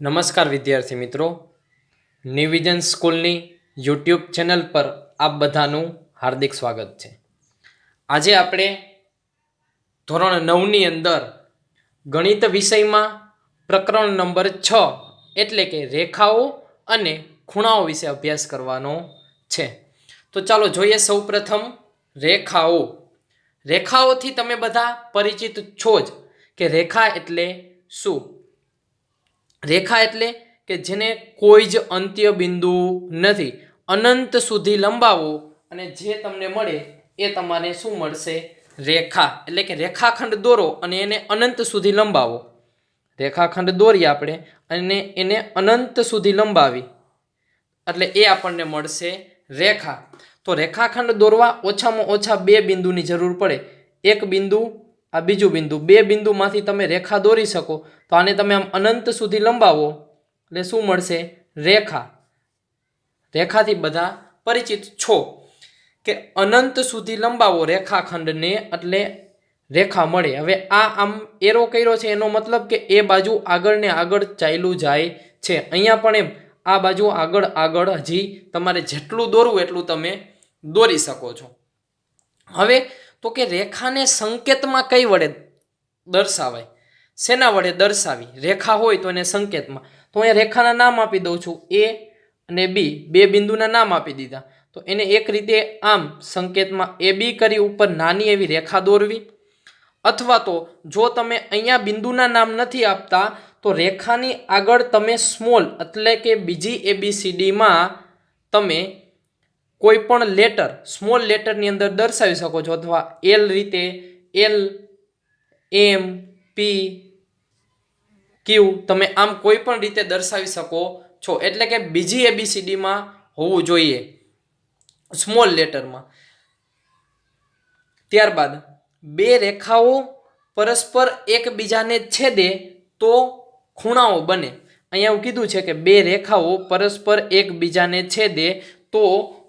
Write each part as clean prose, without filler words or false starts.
નમસ્કાર વિદ્યાર્થી મિત્રો, નિવિઝન સ્કૂલની યુટ્યુબ ચેનલ પર આપ બધાનું હાર્દિક સ્વાગત છે। આજે આપણે ધોરણ 9ની અંદર ગણિત વિષયમાં પ્રકરણ નંબર 6 એટલે કે રેખાઓ અને ખૂણાઓ વિશે અભ્યાસ કરવાનો છે। તો ચાલો જોઈએ સૌપ્રથમ રેખાઓ। રેખાઓથી તમે બધા પરિચિત છો જ કે રેખા એટલે શું। રેખા એટલે કે જેને કોઈ જ અંત્ય બિંદુ નથી, અનંત સુધી લંબાવો અને જે તમને મળે એ તમારે શું મળશે? રેખા। એટલે કે રેખાખંડ દોરો અને એને અનંત સુધી લંબાવો। રેખાખંડ દોરી આપણે અને એને અનંત સુધી લંબાવી એટલે એ આપણને મળશે રેખા। તો રેખાખંડ દોરવા ઓછામાં ઓછા બે બિંદુની જરૂર પડે। એક બિંદુ, આ બીજું બિંદુ, બે બિંદુમાંથી તમે રેખા દોરી શકો તો આને તમે આમ અનંત સુધી લંબાવો એટલે શું મળશે? રેખા। રેખાથી બધા પરિચિત છો કે અનંત સુધી લંબાવો રેખાખંડને એટલે રેખા મળે। હવે આ આમ એરો કર્યો છે એનો મતલબ કે એ બાજુ આગળ ને આગળ ચાલ્યું જાય છે। અહીંયા પણ એમ આ બાજુ આગળ આગળ હજી તમારે જેટલું દોરવું એટલું તમે દોરી શકો છો। હવે તો કે રેખાને સંકેતમાં કઈ વડે દર્શાવાય? શેના વડે દર્શાવી? રેખા હોય તો એને સંકેતમાં, તો અહીંયા રેખાના નામ આપી દઉં છું, એ અને બી, બે બિંદુના નામ આપી દીધા। તો એને એક રીતે આમ સંકેતમાં એ બી કરી ઉપર નાની એવી રેખા દોરવી, અથવા તો જો તમે અહીંયા બિંદુના નામ નથી આપતા તો રેખાની આગળ તમે સ્મોલ એટલે કે બીજી ABCDમાં તમે કોઈ પણ લેટર સ્મોલ લેટરની અંદર દર્શાવી શકો છો, અથવા એલ રીતે એલ, એમ, પી, ક્યુ તમે આમ કોઈ પણ રીતે દર્શાવી શકો છો। એટલે કે બીજી ABCDમાં હોવું જોઈએ, સ્મોલ લેટરમાં। ત્યારબાદ બે રેખાઓ પરસ્પર એકબીજાને છેદે તો ખૂણાઓ બને। અહીંયા એવું કીધું છે કે બે રેખાઓ પરસ્પર એકબીજાને છેદે તો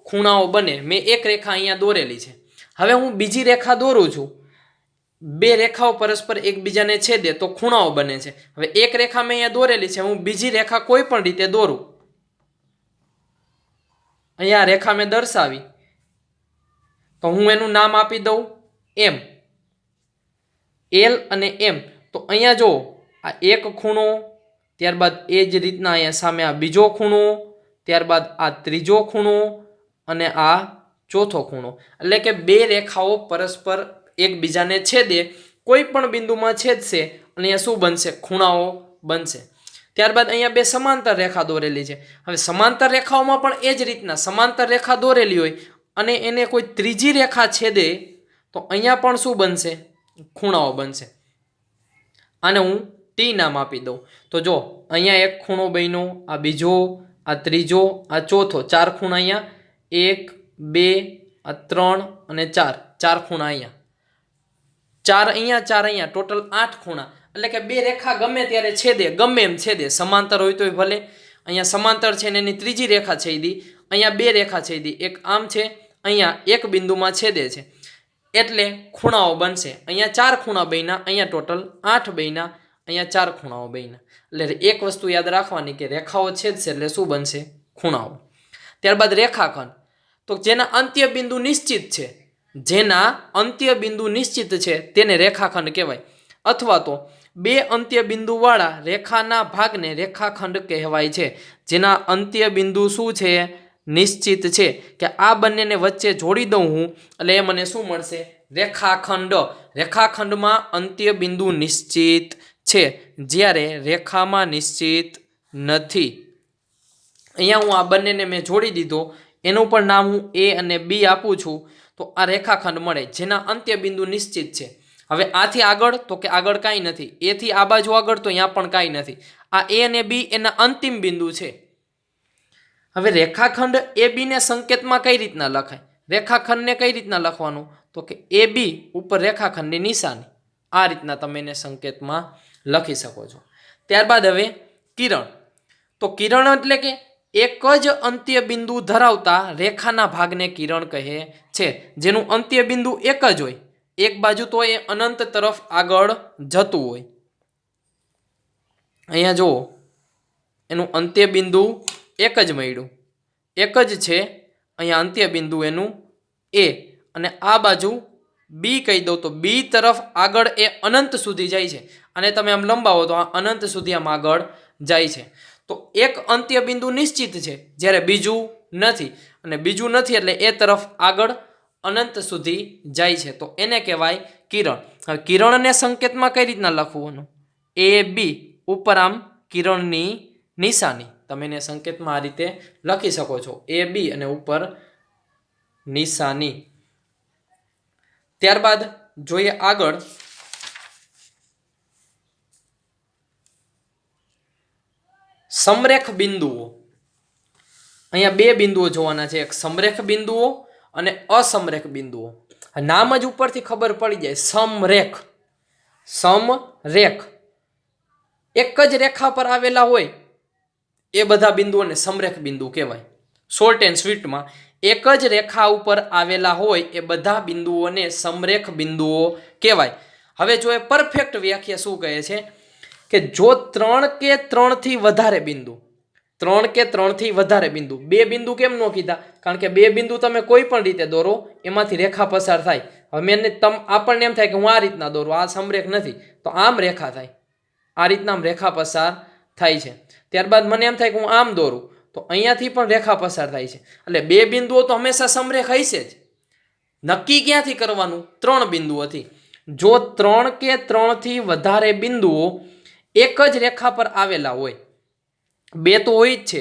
ખૂણાઓ બને। મેં એક રેખા અહીંયા દોરેલી છે, હવે હું બીજી રેખા દોરું છું, બે રેખાઓ પરસ્પર એકબીજાને છેદે તો ખૂણાઓ બને છે। હવે એક રેખા મેં અહીંયા દોરેલી છે, હું બીજી રેખા કોઈ પણ રીતે દોરું, અહીંયા રેખા મેં દર્શાવી તો હું એનું નામ આપી દઉં એમ, એલ અને એમ। તો અહીંયા જો આ એક ખૂણો, ત્યારબાદ એ જ રીતના અહીંયા સામે આ બીજો ખૂણો, ત્યારબાદ આ ત્રીજો ખૂણો અને આ ચોથો ખૂણો। એટલે કે બે રેખાઓ પરસ્પર એકબીજાને છેદે, કોઈ પણ બિંદુમાં છેદશે અને અહીંયા શું બનશે? ખૂણાઓ બનશે। ત્યારબાદ અહીંયા બે સમાંતર રેખા દોરેલી છે। હવે સમાંતર રેખાઓમાં પણ એ જ રીતના સમાંતર રેખા દોરેલી હોય અને એને કોઈ ત્રીજી રેખા છેદે તો અહીંયા પણ શું બનશે? ખૂણાઓ બનશે। આને હું ટી નામ આપી દઉં। તો જો અહીંયા એક ખૂણો બન્યો, આ બીજો, આ ત્રીજો, આ ચોથો, ચાર ખૂણા અહીંયા, એક, બે, આ ત્રણ અને ચાર, ચાર ખૂણા અહીંયા, ચાર અહીંયા, ચાર અહીંયા, ટોટલ 8 ખૂણા। એટલે કે બે રેખા ગમે ત્યારે છેદે, ગમે એમ છેદે, સમાંતર હોય તોય ભલે, અહીંયા સમાંતર છે ને એની ત્રીજી રેખા છેદી, અહીંયા બે રેખા છેદી, એક આમ છે, અહીંયા એક બિંદુમાં છેદે છે એટલે ખૂણાઓ બનશે। અહીંયા ચાર ખૂણા બન્યા, અહીંયા ટોટલ 8 બન્યા, અહીંયા ચાર ખૂણાઓ બન્યા। એટલે એક વસ્તુ યાદ રાખવાની કે રેખાઓ છેદશે એટલે શું બનશે? ખૂણાઓ। ત્યારબાદ રેખાખંડ, તો જેના અંત્ય બિંદુ નિશ્ચિત છે, જેના અંત્ય બિંદુ નિશ્ચિત છે તેને રેખાખંડ કહેવાય, અથવા તો બે અંત્ય બિંદુવાળા રેખાના ભાગને રેખાખંડ કહેવાય છે। જેના અંત્ય બિંદુ શું છે? નિશ્ચિત છે, કે આ બંનેને વચ્ચે જોડી દઉં હું એટલે એ મને શું મળશે? રેખાખંડ। રેખાખંડમાં અંત્ય બિંદુ નિશ્ચિત છે, જ્યારે રેખામાં નિશ્ચિત નથી। અહીંયા હું આ બંનેને મેં જોડી દીધો, એનું પણ નામ હું એ અને બી આપું છું, તો આ રેખાખંડ મળે જેના અંત્ય બિંદુ નિશ્ચિત છે। હવે આથી આગળ તો કે આગળ કાંઈ નથી, એથી આ બાજુ આગળ તો અહીંયા પણ કાંઈ નથી, આ એ અને બી એના અંતિમ બિંદુ છે। હવે રેખાખંડ એ બી ને સંકેતમાં કઈ રીતના લખાય? રેખાખંડને કઈ રીતના લખવાનું? તો કે એ બી ઉપર રેખાખંડની નિશાની, આ રીતના તમે એને સંકેતમાં લખી શકો છો। ત્યારબાદ હવે કિરણ, તો કિરણ એટલે કે એક જ અંત્ય બિંદુ ધરાવતા રેખાના ભાગને કિરણ કહે છે, જેનું અંત્ય બિંદુ એક જ હોય, એક બાજુ તો એ અનંત તરફ આગળ જતું હોય। અહીંયા જુઓ એનું અંત્ય બિંદુ એક જ મળ્યું, એક જ છે અહીંયા અંત્ય બિંદુ એનું એ, અને આ બાજુ બી કહી દઉં તો બી તરફ આગળ એ અનંત સુધી જાય છે, અને તમે આમ લંબાવો તો આ અનંત સુધી આમ આગળ જાય છે. તો એક અંત્ય બિંદુ નિશ્ચિત છે જ્યારે બીજું નથી, અને બીજું નથી એટલે એ તરફ આગળ અનંત સુધી જાય છે, તો એને કહેવાય કિરણ. હવે કિરણને સંકેતમાં કઈ રીતના લખવાનું? એ બી ઉપર આમ કિરણની નિશાની, તમે એને સંકેતમાં આ રીતે લખી શકો છો, એ બી અને ઉપર નિશાની. ત્યારબાદ જોઈએ આગળ, સમરેખ બિંદુઓ. અહીંયા બે બિંદુઓ જોવાના છે, એક સમરેખ બિંદુઓ અને અસમરેખ બિંદુઓ. નામ જ ઉપરથી ખબર પડી જાય, સમરેખ. સમરેખ એક જ રેખા પર આવેલા હોય એ બધા બિંદુઓને સમરેખ બિંદુ કહેવાય. શોર્ટ એન્ડ સ્વીટમાં એક જ રેખા ઉપર આવેલા હોય એ બધા બિંદુઓને સમરેખ બિંદુઓ કહેવાય. હવે જો એ પરફેક્ટ વ્યાખ્યા શું કહે છે કે જો 3 કે 3 થી વધારે બિંદુ, 3 કે 3 થી વધારે બિંદુ, બે બિંદુ કેમ ન કીધા? કારણ કે બે બિંદુ તમે કોઈ પણ રીતે દોરો એમાંથી રેખા પસાર થાય. હવે આપણને એમ થાય કે હું આ રીતના દોરું, આ સમરેખ નથી, તો આમ રેખા થાય, આ રીતના રેખા પસાર થાય છે. ત્યારબાદ મને એમ થાય કે હું આમ દોરું તો અહીંયાથી પણ રેખા પસાર થાય છે. એટલે બે બિંદુઓ તો હંમેશા સમરેખ હશે જ. નક્કી ક્યાંથી કરવાનું? 3 બિંદુઓથી. જો 3 કે 3 થી વધારે બિંદુઓ એક જ રેખા પર આવેલા હોય, બે તો હોય જ છે,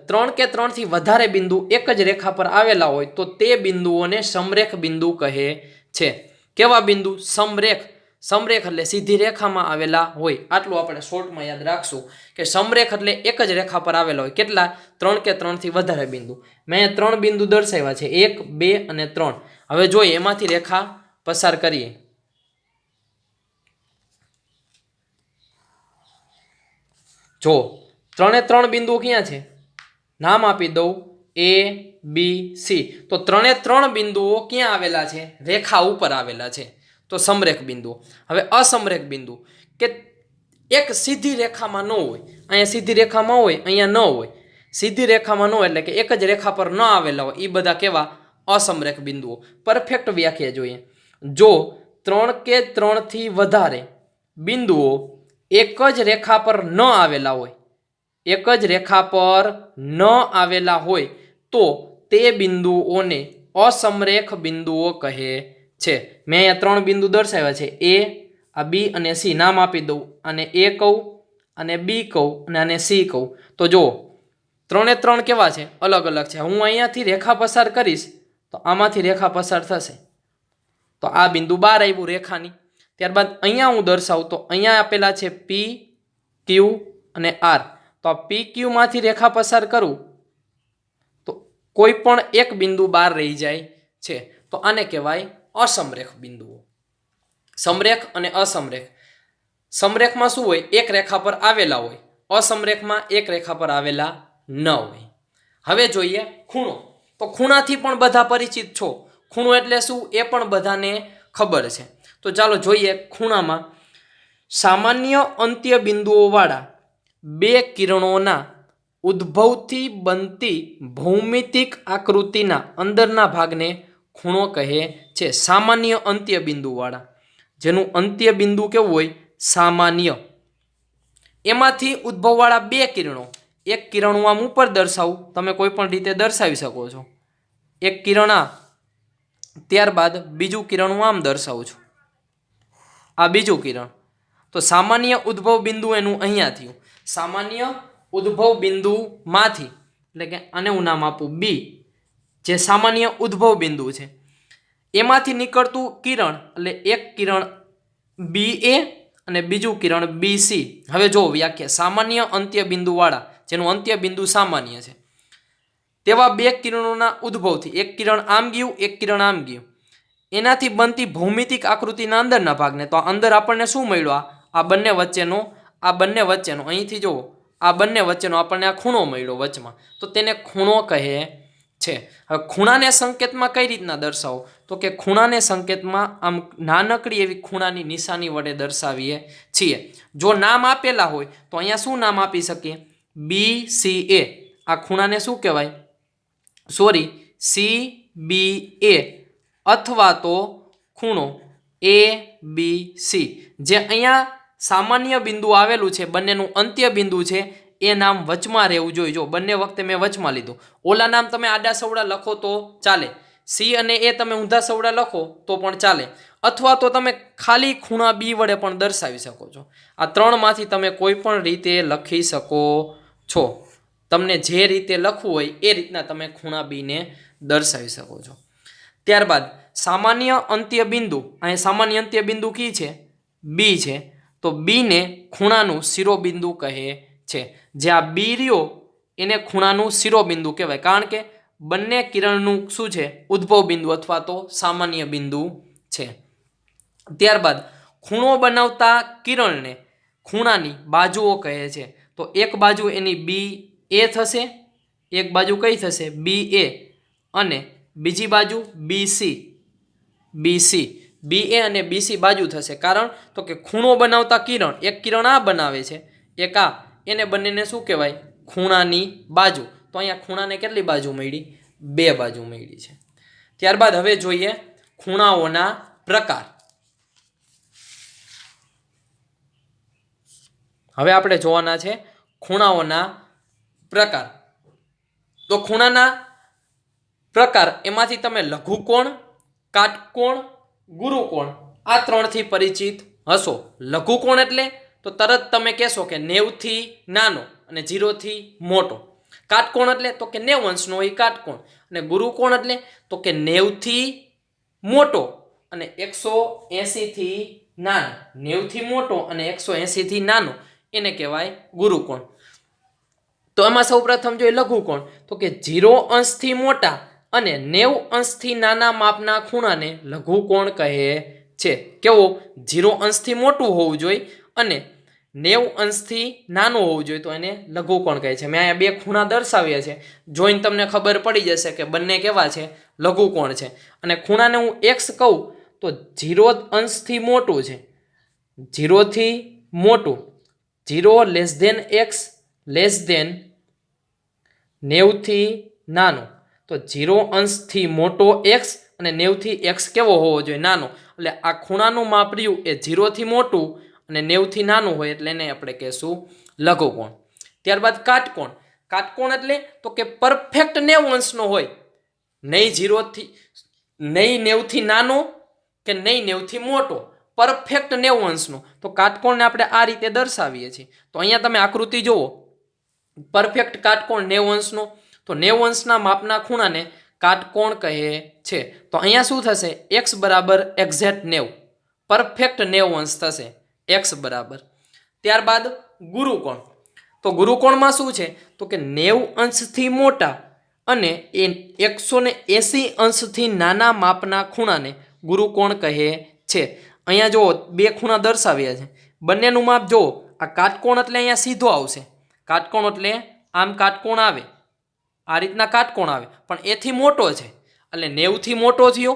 3 કે 3 થી વધારે બિંદુ એક જ રેખા પર આવેલા હોય તો તે બિંદુઓને સમરેખ બિંદુ કહે છે. કેવા બિંદુ? સમરેખ. સમરેખ એટલે સીધી રેખામાં આવેલા હોય. આટલું આપણે શોર્ટમાં યાદ રાખશું કે સમરેખ એટલે એક જ રેખા પર આવેલા હોય. કેટલા? 3 કે 3 થી વધારે બિંદુ. મેં 3 બિંદુ દર્શાવ્યા છે, 1, 2 અને 3. હવે જોઈએ એમાંથી રેખા પસાર કરીએ. જો 3 બિંદુ ક્યાં છે? નામ આપી દઉં, એ બી સી. તો 3 બિંદુઓ ક્યાં આવેલા છે? રેખા ઉપર આવેલા છે, તો સમરેખ બિંદુ. હવે અસમરેખ બિંદુ કે એક સીધી રેખામાં ન હોય, અહીંયા સીધી રેખામાં હોય, અહીંયા ન હોય. સીધી રેખામાં ન હોય એટલે કે એક જ રેખા પર ન આવેલા હોય, એ બધા કેવા? અસમરેખ બિંદુઓ. પરફેક્ટ વ્યાખ્યા જોઈએ. જો 3 કે 3 થી વધારે બિંદુઓ એક જ રેખા પર ન આવેલા હોય, એક જ રેખા પર ન આવેલા હોય તો તે બિંદુઓને અસમરેખ બિંદુઓ કહે છે. મેં અહીંયા 3 બિંદુ દર્શાવ્યા છે, એ, આ બી અને સી. નામ આપી દઉં, આને એ કહું, અને બી કહું, અને આને સી કહું. તો જો 3 કેવા છે? અલગ અલગ છે. હું અહીંયાથી રેખા પસાર કરીશ તો આમાંથી રેખા પસાર થશે, તો આ બિંદુ બહાર આવ્યું રેખાની. ત્યારબાદ અહીંયા હું દર્શાવું તો અહીંયા આપેલા છે પી, ક્યુ અને આર. તો આ પી ક્યુ માંથી રેખા પસાર કરું તો કોઈ પણ એક બિંદુ બહાર રહી જાય છે, તો આને કહેવાય અસમરેખ બિંદુઓ. સમરેખ અને અસમરેખ. સમરેખમાં શું હોય? એક રેખા પર આવેલા હોય. અસમરેખમાં એક રેખા પર આવેલા ન હોય. હવે જોઈએ ખૂણો. તો ખૂણાથી પણ બધા પરિચિત છો. ખૂણો એટલે શું એ પણ બધાને ખબર છે. તો ચાલો જોઈએ ખૂણામાં સામાન્ય અંત્ય બિંદુઓ વાળા બે કિરણોના ઉદ્ભવથી બનતી ભૌમિતિક આકૃતિના અંદરના ભાગને ખૂણો કહે છે. સામાન્ય અંત્ય બિંદુ વાળા, જેનું અંત્ય બિંદુ કેવું હોય? સામાન્ય. એમાંથી ઉદ્ભવવાળા બે કિરણો, એક કિરણ હું આમ ઉપર દર્શાવું, તમે કોઈ પણ રીતે દર્શાવી શકો છો. એક કિરણ આ, ત્યારબાદ બીજું કિરણ હું આમ દર્શાવું છું, આ બીજું કિરણ. તો સામાન્ય ઉદ્ભવ બિંદુ એનું અહીંયા થયું. સામાન્ય ઉદ્ભવ બિંદુમાંથી, એટલે કે આને હું નામ આપું બી, જે સામાન્ય ઉદ્ભવ બિંદુ છે એમાંથી નીકળતું કિરણ એટલે એક કિરણ બી એ અને બીજું કિરણ બી સી. હવે જો વ્યાખ્યા, સામાન્ય અંત્ય બિંદુ વાળા, જેનું અંત્ય બિંદુ સામાન્ય છે, તેવા બે કિરણોના ઉદ્ભવથી, એક કિરણ આમ ગયું, એક કિરણ આમ ગયું, એનાથી બનતી ભૌમિતિક આકૃતિના અંદરના ભાગને, તો અંદર આપણને શું મળ્યું? આ બંને વચ્ચેનો અહીંથી જુઓ, આ બંને વચ્ચેનો આપણને આ ખૂણો મળ્યો વચમાં, તો તેને ખૂણો કહે છે. હવે ખૂણાને સંકેતમાં કઈ રીતના દર્શાવો? તો કે ખૂણાને સંકેતમાં આમ નાનકડી એવી ખૂણાની નિશાની વડે દર્શાવીએ છીએ. જો નામ આપેલા હોય તો અહીંયા શું નામ આપી શકીએ? BCA આ ખૂણાને શું કહેવાય? સોરી, CBA અથવા તો ખૂણો ABC, જે અહીંયા સામાન્ય બિંદુ આવેલું છે, બંનેનું અંત્ય બિંદુ છે, એ નામ વચમાં રહેવું જોઈએ. જો બંને વખતે મેં વચમાં લીધું. ઓલા નામ તમે આડા સવડા લખો તો ચાલે, C અને A તમે ઊંધા સવડા લખો તો પણ ચાલે, અથવા તો તમે ખાલી ખૂણા B વડે પણ દર્શાવી શકો છો. આ ત્રણમાંથી તમે કોઈ પણ રીતે લખી શકો છો. તમને જે રીતે લખવું હોય એ રીતના તમે ખૂણા B ને દર્શાવી શકો છો. ત્યારબાદ સામાન્ય અંત્ય બિંદુ, અહીં સામાન્ય અંત્ય બિંદુ કી છે? B છે. તો B ને ખૂણાનું શિરોબિંદુ કહે છે. જે આ B રહ્યો એને ખૂણાનું શિરોબિંદુ કહેવાય, કારણ કે બંને કિરણનું શું છે? ઉદ્ભવ બિંદુ અથવા તો સામાન્ય બિંદુ છે. ત્યારબાદ ખૂણો બનાવતા કિરણને ખૂણાની બાજુઓ કહે છે. તો એક બાજુ એની BA થશે, એક બાજુ કઈ થશે? BA, અને બીજી બાજુ BC. BA અને BC બાજુ થશે. કારણ તો કે ખૂણો બનાવતા કિરણ, એક કિરણ આ બનાવે છે, એક આ, એને બંનેને શું કહેવાય? ખૂણાની બાજુ. તો અહીંયા ખૂણાને કેટલી બાજુ મળી? 2 બાજુ મળી છે. ત્યારબાદ હવે જોઈએ ખૂણાઓના પ્રકાર. હવે આપણે જોવાના છે ખૂણાઓના પ્રકાર. તો ખૂણાના પ્રકાર એમાંથી તમે લઘુકોણ, કાટકોણ, ગુરુકોણ આ ત્રણથી પરિચિત હશો. લઘુકોણ એટલે તો તરત તમે કહેશો કે 90 થી નાનો અને 0 થી મોટો. કાટકોણ એટલે તો કે 90 અંશનો હોય કાટકોણ. અને ગુરુકોણ એટલે તો કે 90 થી મોટો અને 180 થી નાનો. 90 થી મોટો અને 180 થી નાનો એને કહેવાય ગુરુકોણ. તો એમાં સૌપ્રથમ જોઈએ લઘુકોણ, તો કે 0 અંશથી મોટા અને 90 અંશથી નાના માપના ખૂણાને લઘુકોણ કહે છે. કેવો? 0 અંશથી મોટું હોવું જોઈએ અને 90 અંશથી નાનું હોવું જોઈએ, તો એને લઘુકોણ કહે છે. મેં અહીંયા 2 ખૂણા દર્શાવ્યા છે, જોઈને તમને ખબર પડી જશે કે બંને કેવા છે? લઘુકોણ છે. અને ખૂણાને હું x કહું તો 0 અંશથી મોટું છે, 0 થી મોટું, 0 less than x less than 90 થી નાનો. તો 0 અંશથી મોટો x અને 90 થી x કેવો હોવો જોઈએ? નાનો. એટલે આ ખૂણાનું માપ રહ્યું એ 0 થી મોટું અને 90 થી નાનું હોય, એટલે એને આપણે કહેશું લઘુકોણ. ત્યારબાદ કાટકોણ. કાટકોણ એટલે તો કે પરફેક્ટ 90 અંશનો હોય, નહીં 90 થી નાનો કે નહીં 90 થી મોટો, પરફેક્ટ 90 અંશનો. તો કાટકોણને આપણે આ રીતે દર્શાવીએ છીએ. તો અહીંયા તમે આકૃતિ જુઓ, પરફેક્ટ કાટકોણ 90 અંશનો. તો 90 અંશના માપના ખૂણાને કાટકોણ કહે છે. તો અહીંયા શું થશે? x બરાબર એક્ઝેક્ટ 90, પરફેક્ટ 90 અંશ થશે x બરાબર. ત્યારબાદ ગુરુકોણ. તો ગુરુકોણમાં શું છે? તો કે 90 અંશથી મોટા અને 180 અંશથી નાના માપના ખૂણાને ગુરુકોણ કહે છે. અહીંયા જો 2 ખૂણા દર્શાવ્યા છે, બંનેનું માપ જો. આ કાટકોણ એટલે અહીંયા સીધો આવશે, કાટકોણ એટલે આમ કાટકોણ આવે, આ રીતના કાટકોણ આવે, પણ એથી મોટો છે એટલે 90 થી મોટો થયો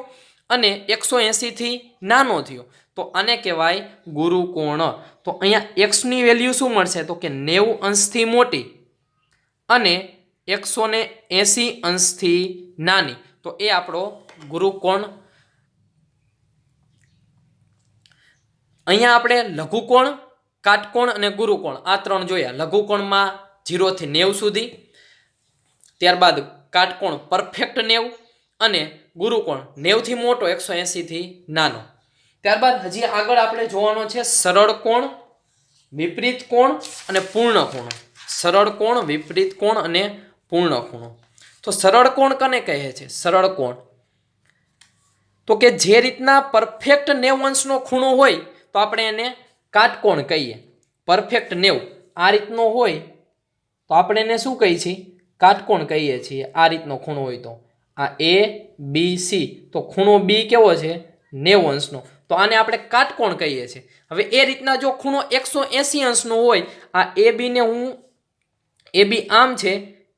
અને 180 થી નાનો થયો, તો આને કહેવાય ગુરુકોણ. તો અહીંયા x ની વેલ્યુ શું મળશે? તો કે 90 અંશથી મોટી અને 180 અંશથી નાની. તો એ આપણો ગુરુકોણ. અહીંયા આપણે લઘુકોણ, કાટકોણ અને ગુરુકોણ આ 3 જોયા. લઘુકોણમાં 0 થી 90 સુધી, ત્યારબાદ કાટકોણ પરફેક્ટ 90 અને ગુરુકોણ 90 થી મોટો 180 થી નાનો. ત્યારબાદ હજી આગળ આપણે જોવાનો છે સરળ કોણ, વિપરીત કોણ અને પૂર્ણ ખૂણો. સરળ કોણ, વિપરીત કોણ અને પૂર્ણ ખૂણો. તો સરળ કોણ કોને કહે છે? સરળ કોણ તો કે જે રીતના પરફેક્ટ 90 અંશનો ખૂણો હોય તો આપણે એને કાટકોણ કહીએ. પરફેક્ટ 90 આ રીતનો હોય તો આપણે એને શું કહીએ છીએ? કાટકોણ કહીએ છીએ. આ રીતનો ખૂણો હોય તો આ ABC, તો ખૂણો B કેવો છે? 90 અંશનો, તો આને આપણે કાટકોણ કહીએ છીએ. હવે એ રીતના જો ખૂણો 180 અંશનો હોય, આ AB ને હું AB આમ છે,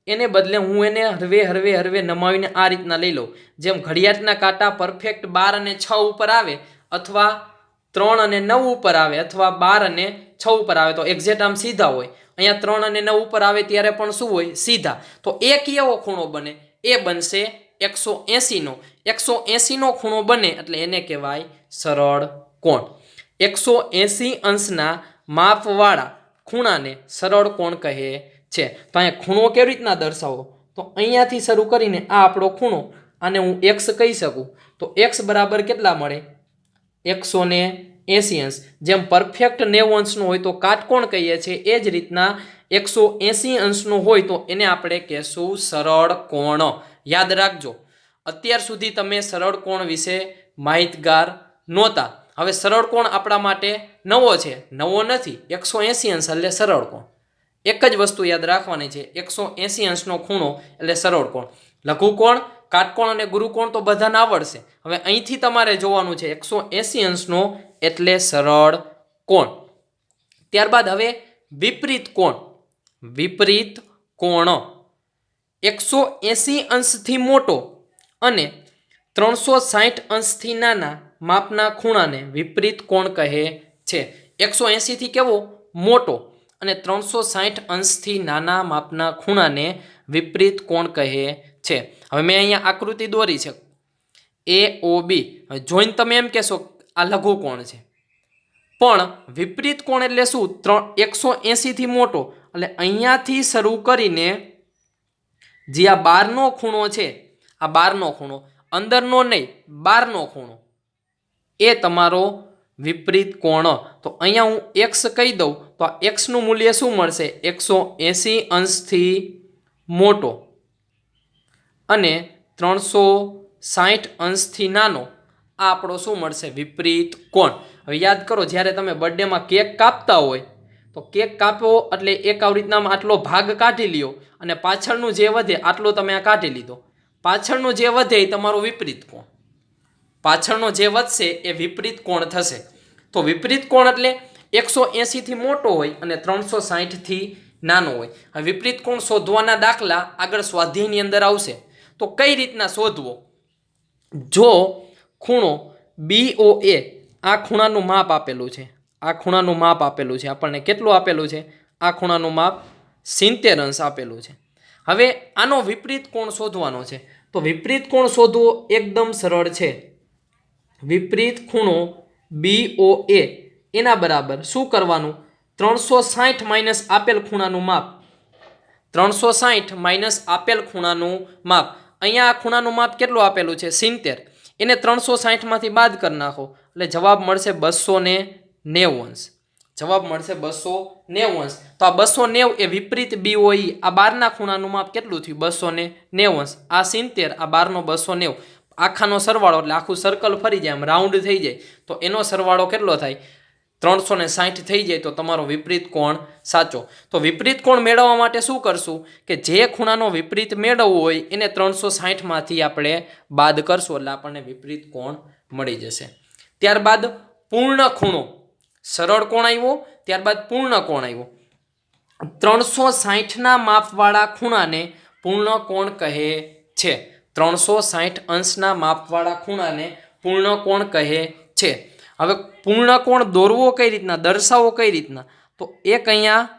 એને બદલે હું એને હરવે નમાવીને આ રીતના લઈ લઉં. જેમ ઘડિયાળના કાંટા પરફેક્ટ 12 અને 6 ઉપર આવે, અથવા 3 અને 9 ઉપર આવે, અથવા 12 અને 6 ઉપર આવે, તો એક્ઝેક્ટ આમ સીધા હોય. અહીંયા 3 અને 9 ઉપર આવે ત્યારે પણ શું હોય? સીધા. તો એ કેવો ખૂણો બને? એ બનશે 180 નો. 180 નો ખૂણો બને એટલે એને કહેવાય સરળ કોણ. 180 અંશના માપવાળા ખૂણાને સરળ કોણ કહે છે. તો અહીંયા ખૂણો કેવી રીતના દર્શાવો? તો અહીંયાથી શરૂ કરીને આ આપણો ખૂણો, આને હું x કહી શકું. તો x બરાબર કેટલા મળે? 180 અંશ. જેમ પરફેક્ટ 90 અંશનો હોય તો કાટકોણ કહીએ છીએ, એ જ રીતના 180 અંશનો હોય તો એને આપણે કહેશું સરળ કોણ. યાદ રાખજો, અત્યાર સુધી તમે સરળ કોણ વિશે માહિતગાર નહોતા. હવે સરળ કોણ આપણા માટે નવો છે, નવો નથી. 180 અંશ એટલે સરળ કોણ. એક જ વસ્તુ યાદ રાખવાની છે, 180 અંશનો ખૂણો એટલે સરળ કોણ. લઘુકોણ, કાટકોણ અને ગુરુકોણ તો બધાને આવડશે. હવે અહીંથી તમારે જોવાનું છે 180 અંશનો એટલે સરળ કોણ. ત્યારબાદ હવે વિપરીત કોણ. વિપરીત કોણ 180 અંશથી મોટો અને 360 અંશથી નાના માપના ખૂણાને વિપરીત કોણ કહે છે. 180 થી કેવો? મોટો, અને 360 અંશથી નાના માપના ખૂણાને વિપરીત કોણ કહે છે. હવે મેં અહીંયા આકૃતિ દોરી છે AOB. હવે જોઈને તમે એમ કહેશો આ લઘુ કોણ છે, પણ વિપરીત કોણ એટલે શું? 180 થી મોટો એટલે અહીંયાથી શરૂ કરીને જે આ બારનો ખૂણો છે, આ બારનો ખૂણો, અંદરનો નહીં, બારનો ખૂણો, એ તમારો વિપરીત કોણ. તો અહીંયા હું x કહી દઉં તો આ x નું મૂલ્ય શું મળશે? 180 અંશથી મોટો અને 360 અંશથી નાનો. આ આપણો શું મળશે? વિપરીત કોણ. હવે યાદ કરો, જ્યારે તમે બર્થડેમાં કેક કાપતા હોય તો કેક કાપો એટલે એક આવી રીતના આટલો ભાગ કાઢી લ્યો અને પાછળનું જે વધે આટલો તમે આ કાઢી લીધો. પાછળનું જે વધે એ તમારું વિપરીત કોણ. પાછળનો જે વધશે એ વિપરીત કોણ થશે. તો વિપરીત કોણ એટલે 180 થી મોટો હોય અને 360 થી નાનો હોય. હવે વિપરીત કોણ શોધવાના દાખલા આગળ સ્વાધ્યાયની અંદર આવશે. તો કઈ રીતના શોધવો? જો ખૂણો BOA, આ ખૂણાનું માપ આપેલું છે, આ ખૂણાનું માપ આપેલું છે, આપણને કેટલું આપેલું છે? આ ખૂણાનું માપ 70 અંશ આપેલું છે. હવે આનો વિપરીત કોણ શોધવાનો છે. તો વિપરીત કોણ શોધવો એકદમ સરળ છે. વિપરીત ખૂણો BOA એના બરાબર શું કરવાનું? 360 માઇનસ આપેલ ખૂણાનું માપ. 360 માઇનસ આપેલ ખૂણાનું માપ. અહીંયા આ ખૂણાનું માપ કેટલું આપેલું છે? 70. એને 360 માંથી બાદ કરી નાખો એટલે જવાબ મળશે 290 અંશ. જવાબ મળશે 290 અંશ. તો આ 290 એ વિપરીત BOE, આ બારના ખૂણાનું માપ કેટલું થયું? 290 અંશ. આ 70, આ બારનો 290. આખાનો સરવાળો એટલે આખું સર્કલ ફરી જાય, આમ રાઉન્ડ થઈ જાય, તો એનો સરવાળો કેટલો થાય? 360 થઈ જાય. તો તમારો વિપરીત કોણ સાચો. તો વિપરીત કોણ મેળવવા માટે શું કરશું કે જે ખૂણાનો વિપરીત મેળવવો હોય એને 360 માંથી આપણે બાદ કરશું એટલે આપણને વિપરીત કોણ મળી જશે. ત્યારબાદ પૂર્ણ ખૂણો. સરળ કોણ આવ્યો, ત્યારબાદ પૂર્ણ કોણ આવ્યો. 360 ના માપવાળા ખૂણાને પૂર્ણ કોણ કહે છે. 360 અંશના માપવાળા ખૂણાને પૂર્ણ કોણ કહે છે. હવે પૂર્ણ કોણ દોરવો કઈ રીતના, દર્શાવવો કઈ રીતના? તો એક અહીંયા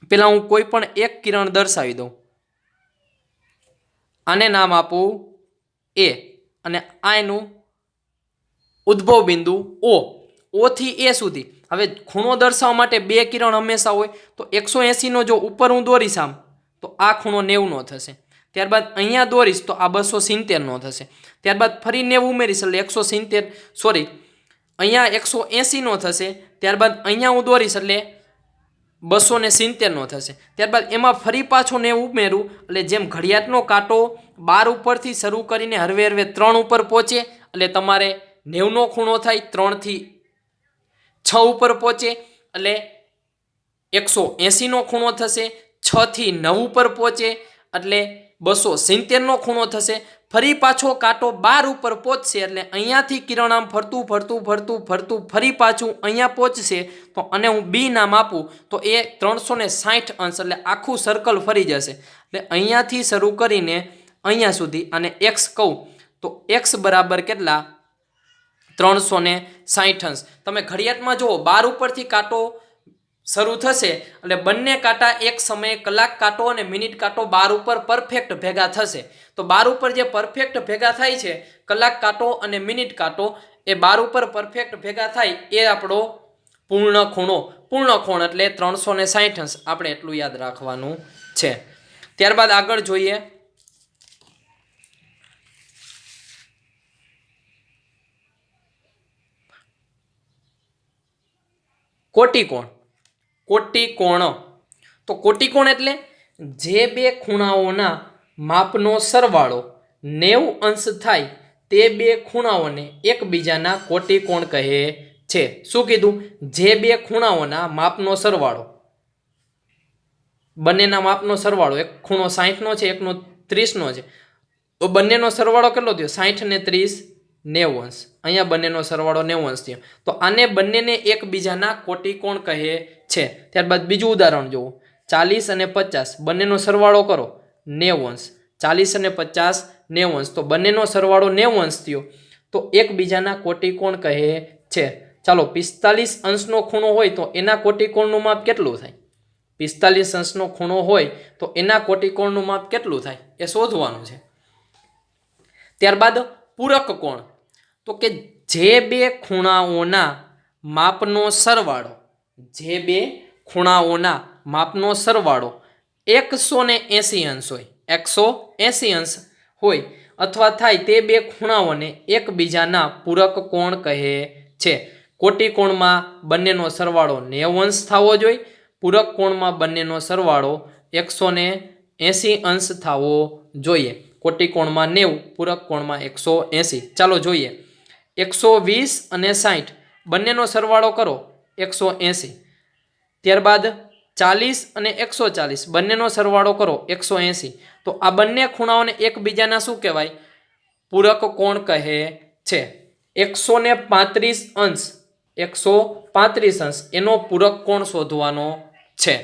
પેલા હું કોઈ પણ એક કિરણ દર્શાવી દઉં. આને નામ આપું A અને આ એનું ઉદ્ભવ બિંદુ O. O થી A સુધી. હવે ખૂણો દર્શાવવા માટે બે કિરણ હંમેશા હોય. તો 180 નો જો ઉપર હું દોરીશ આમ તો આ ખૂણો 90 નો થશે. ત્યારબાદ અહીંયા દોરીશ તો આ 270 નો થશે. ત્યારબાદ ફરી 90 ઉમેરીશ એટલે 170, સોરી, અહીંયા 180 નો થશે. ત્યારબાદ અહીંયા હું દોરીશ એટલે 270 નો થશે. ત્યારબાદ એમાં ફરી પાછો 90 ઉમેરું એટલે જેમ ઘડિયાળનો કાંટો 12 ઉપરથી શરૂ કરીને હરવે હરવે 3 ઉપર પહોંચે એટલે તમારે 90 નો ખૂણો થાય. 3 થી 6 ઉપર પહોંચે એટલે 180 નો ખૂણો થશે. 6 થી 9 ઉપર પહોંચે એટલે 270 નો ખૂણો થશે. ફરી પાછો કાંટો 12 ઉપર પહોંચશે એટલે અહીંયાથી કિરણ આમ ફરતું ફરતું ફરતું ફરતું ફરી પાછું અહીંયા પહોંચશે. તો અને હું B નામ આપું તો એ 360 અંશ એટલે આખું સર્કલ ફરી જશે. એટલે અહીંયાથી શરૂ કરીને અહીંયા સુધી અને x કહું તો x બરાબર કેટલા? 360 અંશ. તમે ઘડિયાળમાં જુઓ 12 ઉપરથી કાંટો શરૂ થશે એટલે બંને કાંટા એક સમયે કલાક કાંટો અને મિનિટ કાંટો 12 ઉપર પરફેક્ટ ભેગા થશે. તો 12 ઉપર જે પરફેક્ટ ભેગા થાય છે કલાક કાંટો અને મિનિટ કાંટો એ 12 ઉપર પરફેક્ટ ભેગા થાય એ આપણો પૂર્ણ ખૂણો. પૂર્ણ ખૂણ એટલે 360 અંશ. આપણે એટલું યાદ રાખવાનું છે. ત્યારબાદ આગળ જોઈએ કોટિકોણ. કોટિકોણ તો કોટિકોણ એટલે જે બે ખૂણાઓના માપનો સરવાળો 90 અંશ થાય તે બે ખૂણાઓને એકબીજાના કોટિકોણ કહે છે. શું કીધું? જે બે ખૂણાઓના માપનો સરવાળો, બંનેના માપનો સરવાળો, એક ખૂણો 60નો છે એકનો 30નો છે, તો બંનેનો સરવાળો કેટલો થયો? 60 ને 30 90 અંશ. અહીંયા બંનેનો સરવાળો 90 અંશ થયો. તો આને બંનેને એકબીજાના કોટિકોણ કહે છે. ત્યારબાદ બીજું ઉદાહરણ જુઓ. 40 અને 50 બંનેનો સરવાળો કરો 90 અંશ. 40 અને 50 90 અંશ. તો બંનેનો સરવાળો 90 અંશ થયો. તો એકબીજાના કોટિકોણ કહે છે. ચાલો 45 અંશનો ખૂણો હોય તો એના કોટિકોણનું માપ કેટલું થાય? 45 અંશનો ખૂણો હોય તો એના કોટિકોણનું માપ કેટલું થાય એ શોધવાનું છે. ત્યારબાદ પૂરક કોણ. તો કે જે બે ખૂણાઓના માપનો સરવાળો, જે બે ખૂણાઓના માપનો સરવાળો 180 અંશ હોય, 180 અંશ હોય અથવા થાય તે બે ખૂણાઓને એકબીજાના પૂરક કોણ કહે છે. કોટિકોણમાં બંનેનો સરવાળો 90 અંશ થવો જોઈએ. પૂરક કોણમાં બંનેનો સરવાળો 180 અંશ થવો જોઈએ. કોટિકોણમાં 90, પૂરક કોણમાં 180. ચાલો જોઈએ. 120 અને 60 બંનેનો સરવાળો કરો 180. ત્યારબાદ 40 અને 140 બંનેનો સરવાળો કરો 180. તો આ બંને ખૂણાઓને એકબીજાના શું કહેવાય? પૂરક કોણ કહે છે. 135 અંશ, 135 અંશ એનો પૂરક કોણ શોધવાનો છે.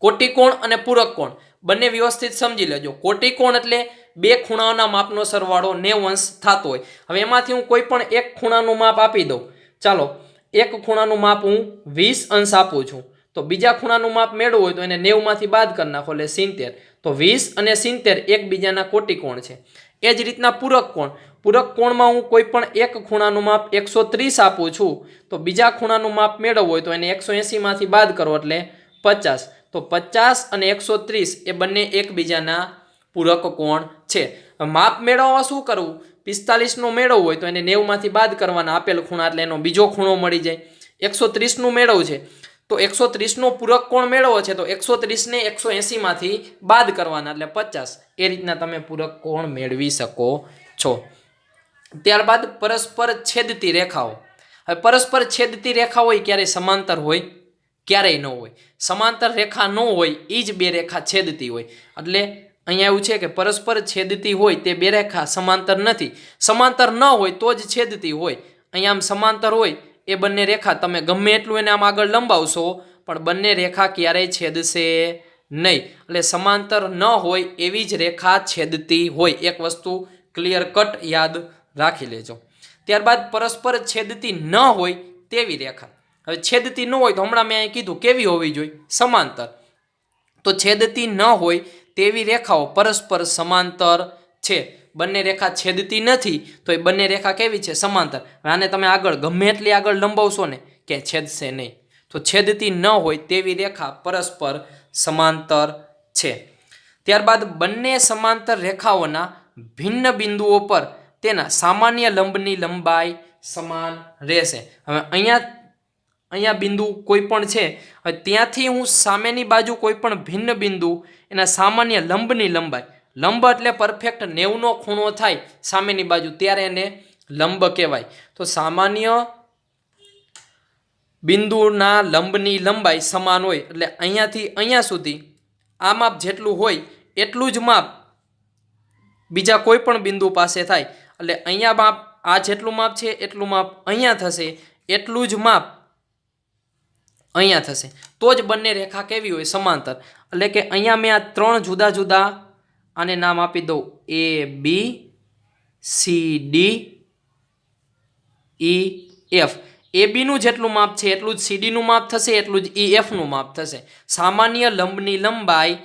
કોટિકોણ અને પૂરક કોણ બંને વ્યવસ્થિત સમજી લેજો. કોટિકોણ એટલે બે ખૂણાઓના માપનો સરવાળો 90 અંશ થતો હોય. હવે એમાંથી હું કોઈ પણ એક ખૂણાનું માપ આપી દઉં. ચાલો એક ખૂણાનું માપ હું 20 અંશ આપું છું. તો બીજા ખૂણાનું માપ મેળવવું હોય તો એને 90 માંથી બાદ કરી નાખો એટલે 70. તો 20 અને 70 એકબીજાના કોટિકોણ છે. એ જ રીતના પૂરક કોણ. પૂરક કોણમાં હું કોઈ પણ એક ખૂણાનું માપ 130 આપું છું તો બીજા ખૂણાનું માપ મેળવવું હોય તો એને 180 માંથી બાદ કરો એટલે 50. તો 50 અને 130 એ બંને એકબીજાના પૂરક કોણ છે. માપ મેળવવા શું કરવું? 45નું મેળવવું હોય તો એને 90 માંથી બાદ કરવાના આપેલ ખૂણા એટલે એનો બીજો ખૂણો મળી જાય. 130નું મેળવવું છે તો 130નો પૂરક કોણ મેળવવો છે તો 130 ને 180 માંથી બાદ કરવાના એટલે 50. એ રીતના તમે પૂરક કોણ મેળવી શકો છો. ત્યારબાદ પરસ્પર છેદતી રેખાઓ. હવે પરસ્પર છેદતી રેખા હોય ક્યારેય સમાંતર હોય, ક્યારેય ન હોય. સમાંતર રેખા ન હોય એ જ બે રેખા છેદતી હોય. એટલે અહીંયા એવું છે કે પરસ્પર છેદતી હોય તે બે રેખા સમાંતર નથી. સમાંતર ન હોય તો જ છેદતી હોય. અહીંયા આમ સમાંતર હોય એ બંને રેખા તમે ગમે એટલું એને આમ આગળ લંબાવશો પણ બંને રેખા ક્યારેય છેદશે નહીં. એટલે સમાંતર ન હોય એવી જ રેખા છેદતી હોય. એક વસ્તુ ક્લિયર કટ યાદ રાખી લેજો. ત્યારબાદ પરસ્પર છેદતી ન હોય તેવી રેખા. હવે છેદતી ન હોય તો હમણાં મેં અહીં કીધું કેવી હોવી જોઈએ? સમાંતર. તો છેદતી ન હોય તેવી રેખાઓ પરસ્પર સમાંતર છે. બંને રેખા છેદતી નથી તો એ બંને રેખા કેવી છે? સમાંતર. આને તમે આગળ ગમે એટલી આગળ લંબાવશો ને કે છેદશે નહીં. તો છેદતી ન હોય તેવી રેખા પરસ્પર સમાંતર છે. ત્યારબાદ બંને સમાંતર રેખાઓના ભિન્ન બિંદુઓ પર તેના સામાન્ય લંબની લંબાઈ સમાન રહેશે. હવે અહીંયા બિંદુ કોઈ પણ છે, હવે ત્યાંથી હું સામેની બાજુ કોઈ પણ ભિન્ન બિંદુ એના સામાન્ય લંબની લંબાઈ, લંબ એટલે પરફેક્ટ 90નો ખૂણો થાય સામેની બાજુ ત્યારે એને લંબ કહેવાય. તો સામાન્ય બિંદુના લંબની લંબાઈ સમાન હોય એટલે અહીંયાથી અહીંયા સુધી આ માપ જેટલું હોય એટલું જ માપ બીજા કોઈ પણ બિંદુ પાસે થાય. એટલે અહીંયા માપ આ જેટલું માપ છે એટલું માપ અહીંયા થશે, એટલું જ માપ અહીંયા થશે. તો જ બંને રેખા કેવી હોય? સમાંતર. એટલે કે અહીંયા મેં આ ત્રણ જુદા જુદા આને નામ આપી દઉં A B C D E F. એબીનું જેટલું માપ છે એટલું જ સીડીનું માપ થશે, એટલું જ EFનું માપ થશે. સામાન્ય લંબની લંબાઈ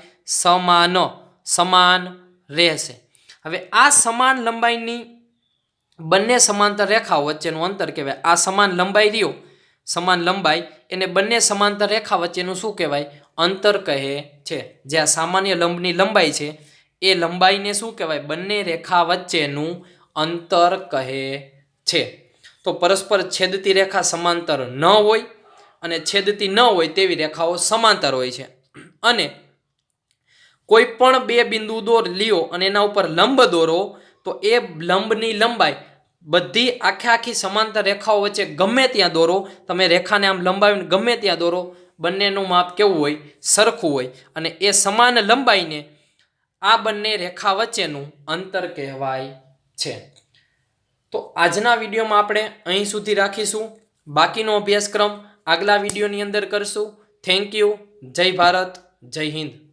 સમાન રહેશે. હવે આ સમાન લંબાઈની બંને સમાંતર રેખાઓ વચ્ચેનું અંતર કહેવાય. આ સમાન લંબાઈ રહ્યો, સમાન લંબાઈ, એને બંને સમાંતર રેખા વચ્ચેનું શું કહેવાય? અંતર કહે છે. જે આ સામાન્ય લંબની લંબાઈ છે એ લંબાઈને શું કહેવાય? બંને રેખા વચ્ચેનું અંતર કહે છે. તો પરસ્પર છેદતી રેખા સમાંતર ન હોય અને છેદતી ન હોય તેવી રેખાઓ સમાંતર હોય છે. અને કોઈ પણ બે બિંદુ લ્યો અને એના ઉપર લંબ દોરો તો એ લંબની લંબાઈ બધી આખી સમાંતર રેખાઓ વચ્ચે ગમે ત્યાં દોરો, તમે રેખાને આમ લંબાવીને ગમે ત્યાં દોરો, બંનેનું માપ કેવું હોય? સરખું હોય. અને એ સમાન લંબાઈને આ બંને રેખા વચ્ચેનું અંતર કહેવાય છે. તો આજના વિડીયોમાં આપણે અહીં સુધી રાખીશું. બાકીનો અભ્યાસક્રમ આગલા વિડીયોની અંદર કરશું. Thank you. જય ભારત, જય હિન્દ.